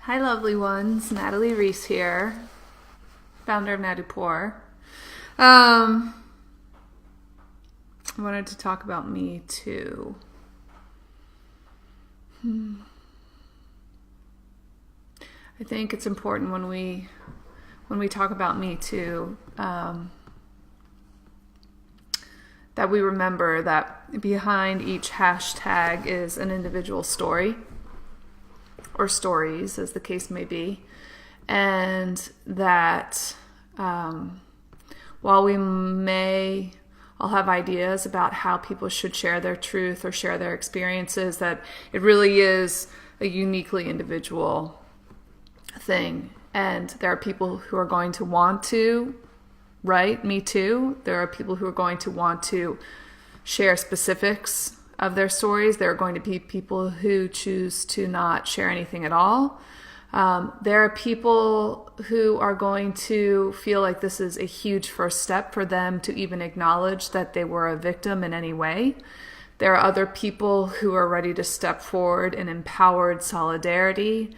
Hi lovely ones, Natalie Reese here, founder of NADUPOR. I wanted to talk about Me Too. I think it's important when we talk about Me Too, that we remember that behind each hashtag is an individual story, or stories, as the case may be, and that while we may all have ideas about how people should share their truth or share their experiences, that it really is a uniquely individual thing. And there are people who are going to want to write Me Too. There are people who are going to want to share specifics of their stories. There are going to be people who choose to not share anything at all. There are people who are going to feel like this is a huge first step for them to even acknowledge that they were a victim in any way. There are other people who are ready to step forward in empowered solidarity,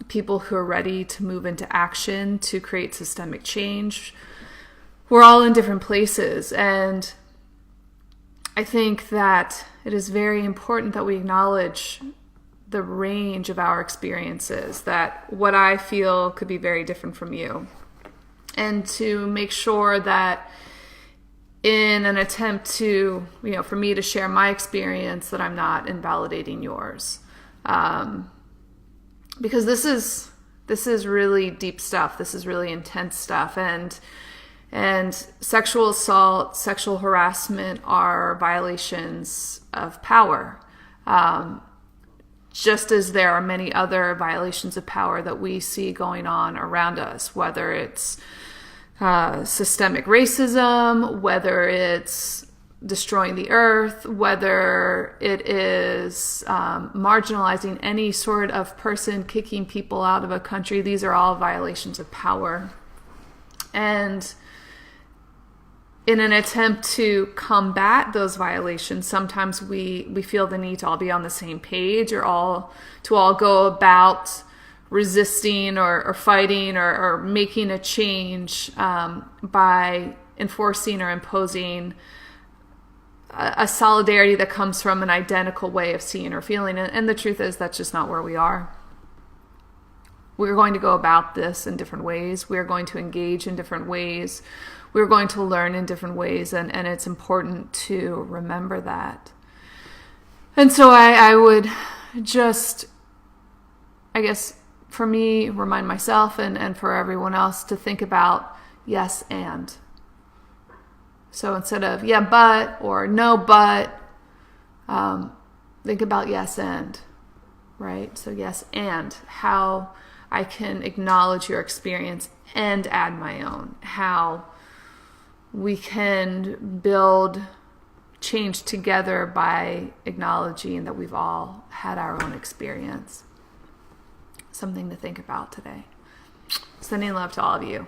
people who are ready to move into action to create systemic change. We're all in different places, and I think that it is very important that we acknowledge the range of our experiences, that what I feel could be very different from you, and to make sure that in an attempt to, for me to share my experience, that I'm not invalidating yours. Because this is really deep stuff. This is really intense stuff. And sexual assault, sexual harassment are violations of power. Just as there are many other violations of power that we see going on around us, whether it's systemic racism, whether it's destroying the earth, whether it is marginalizing any sort of person, kicking people out of a country. These are all violations of power. And in an attempt to combat those violations, sometimes we feel the need to all be on the same page, or all go about resisting or fighting or making a change by enforcing or imposing a solidarity that comes from an identical way of seeing or feeling. And the truth is, that's just not where we are. We're going to go about this in different ways. We're going to engage in different ways. We're going to learn in different ways. And it's important to remember that. And so I would just, I guess, for me, remind myself and for everyone else to think about yes and. So instead of yeah, but, or no, but, think about yes and, right? So yes and, how I can acknowledge your experience and add my own. How we can build change together by acknowledging that we've all had our own experience. Something to think about today. Sending love to all of you.